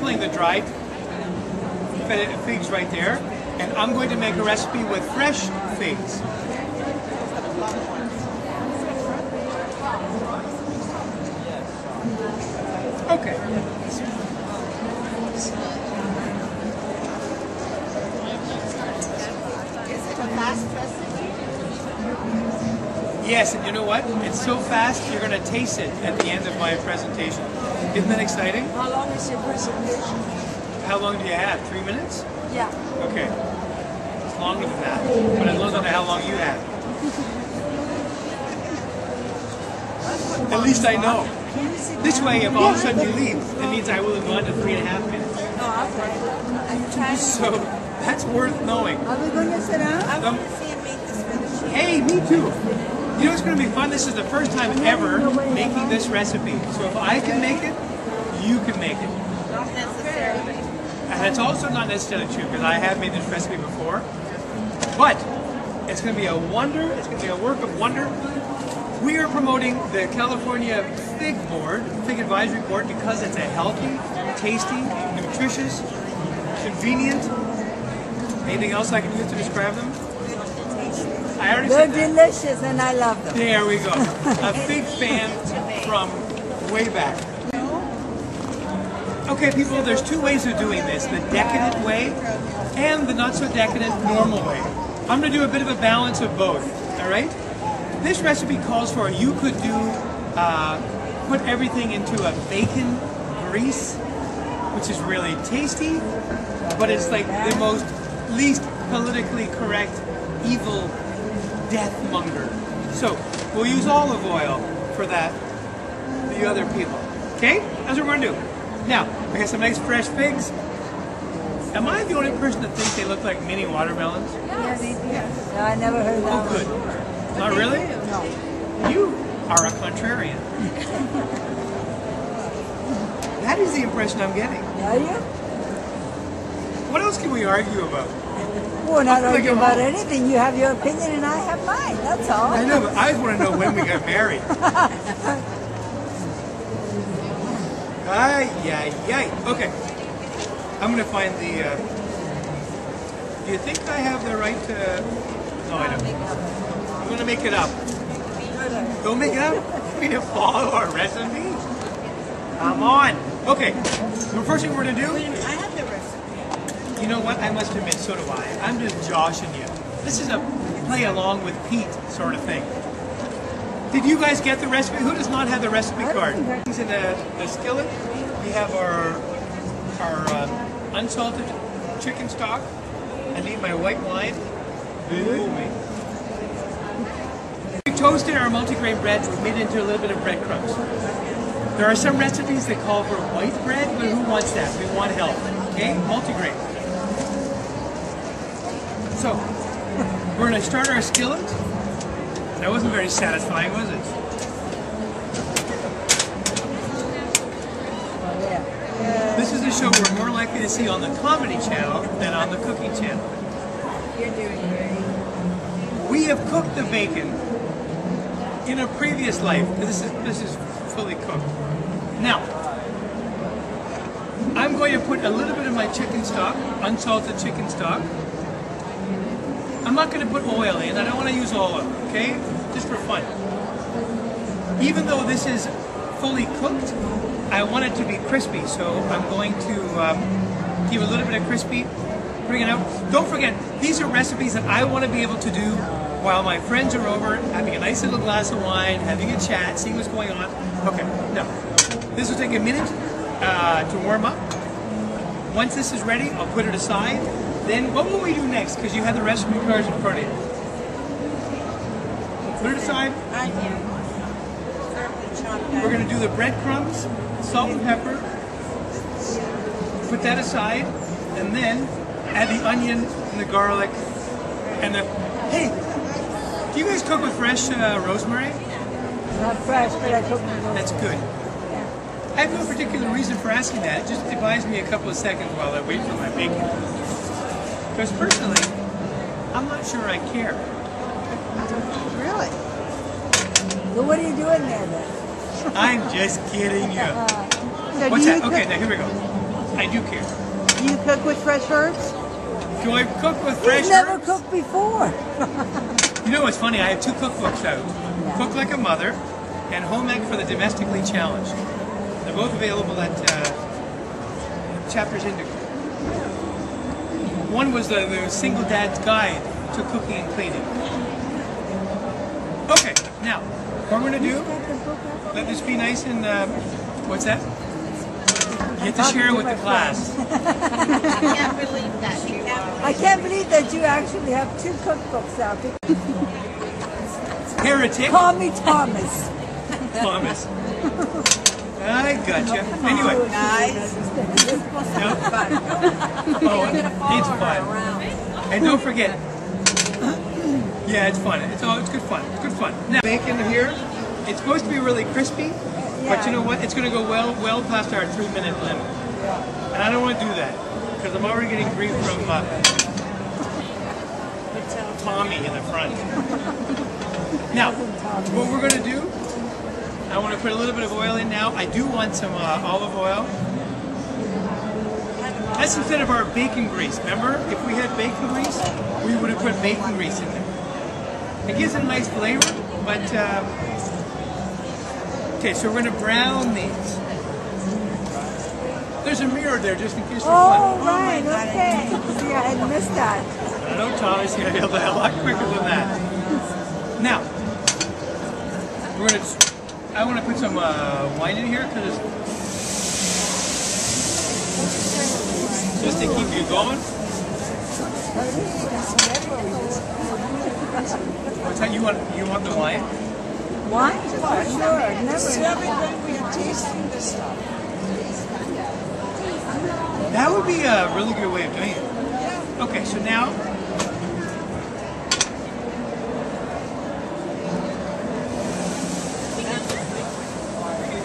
sampling the dried figs right there, and I'm going to make a recipe with fresh figs. Okay. Is it a fast recipe? Yes, and you know what? It's so fast, you're going to taste it at the end of my presentation. Isn't that exciting? How long is your presentation? How long do you have? 3 minutes? Yeah. Okay. It's longer than that. But I don't know how long you have. At least I know. This way, if all of a sudden you leave, it means I will have gone to 3.5 minutes. Oh, okay. I'm trying. So that's worth knowing. Are we going to sit down? I want to see him make this with the Hey, me too. You know it's going to be fun? This is the first time ever making this recipe. So if I can make it, you can make it. Not necessarily. And it's also not necessarily true because I have made this recipe before. But it's going to be a wonder. It's going to be a work of wonder. We are promoting the California Fig Advisory Board, because it's a healthy, tasty, nutritious, convenient. Anything else I can use to describe them? I already They're said that. delicious and I love them. There we go. A big fan from way back. Okay, people, there's two ways of doing this. The decadent way and the not so decadent normal way. I'm going to do a bit of a balance of both, all right? This recipe calls for, you could do, put everything into a bacon grease, which is really tasty, but it's like the most least politically correct, evil death monger. So we'll use olive oil for that, the other people. Okay? That's what we're gonna do. Now, we got some nice fresh figs. Am I the only person that thinks they look like mini watermelons? Yes. No, I never heard that. Oh, good. Not really? No. You are a contrarian. That is the impression I'm getting. Are you? What else can we argue about? We're not Hopefully arguing I'm about home. anything. You have your opinion and I have mine. That's all. I know, but I just want to know when we got married. Ay, yay, yay. Okay. I'm going to find the... do you think I have the right to... No, I don't. I'm going to make it up. Don't make it up. You mean to follow our recipe? Come on. Okay. So the first thing we're going to do... I have the recipe. You know what? I must admit, so do I. I'm just joshing you. This is a play along with Pete sort of thing. Did you guys get the recipe? Who does not have the recipe card? It's in the skillet. We have our unsalted chicken stock. I need my white wine. Ooh, we toasted our multigrain bread. We made it into a little bit of breadcrumbs. There are some recipes that call for white bread, but who wants that? We want health. Okay? Multigrain. So, we're going to start our skillet. That wasn't very satisfying, was it? This is a show we're more likely to see on the comedy channel than on the cooking channel. You're doing great. We have cooked the bacon in a previous life. This is fully cooked. Now, I'm going to put a little bit of my chicken stock, unsalted chicken stock. I'm not going to put oil in. I don't want to use oil, okay? Just for fun. Even though this is fully cooked, I want it to be crispy, so I'm going to give a little bit of crispy, bring it out. Don't forget, these are recipes that I want to be able to do while my friends are over, having a nice little glass of wine, having a chat, seeing what's going on. Okay, now, this will take a minute to warm up. Once this is ready, I'll put it aside. Then what will we do next? Because you have the recipe cards in front of you. Put it aside. We're going to do the breadcrumbs, salt and pepper. Put that aside, and then add the onion and the garlic and the. Hey, do you guys cook with fresh rosemary? Not fresh, but I cook with That's good. I have no particular reason for asking that. Just advise me a couple of seconds while I wait for my bacon. Because personally, I'm not sure I care. Really? So what are you doing there then? I'm just kidding you. So What's do that? you Okay, cook, now here we go. I do care. Do you cook with fresh herbs? Do I cook with fresh You've never herbs? cooked before. You know what's funny? I have 2 cookbooks out. Cook Like a Mother and Home Ec for the Domestically Challenged. They're both available at Chapters Indigo. One was the Single Dad's Guide to Cooking and Cleaning. Okay, now, what we're going to do, let this be nice and, what's that? You have to share it with the class. I can't believe that you I can't believe that you actually have 2 cookbooks out. Heretic. Call me Thomas. Thomas. I gotcha. Anyway. guys. No. Oh, it's fun. And don't forget. Yeah, it's fun. It's good fun. It's good fun. Now, bacon here, it's supposed to be really crispy, but you know what? It's going to go well past our 3-minute limit. And I don't want to do that because I'm already getting grief from Tommy in the front. Now, what we're going to do, I want to put a little bit of oil in now. I do want some olive oil. That's instead of our bacon grease. Remember, if we had bacon grease, we would have put bacon grease in there. It gives it a nice flavor, but okay, so we're going to brown these. There's a mirror there just in case you're Oh, wondering. right, okay. See, I had missed that. I know Tommy's going to be a lot quicker than that. Now, we're going to. I want to put some wine in here because just to keep you going. What's that? You want the wine? Wine? For sure. Never. That would be a really good way of doing it. Okay, so now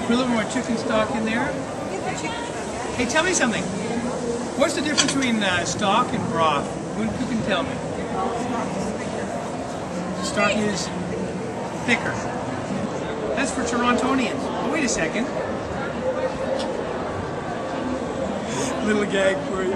put a little more chicken stock in there. Hey, tell me something. What's the difference between stock and broth? Who can tell me? Stock is thicker. That's for Torontonians. Oh, wait a second. Little gag for you.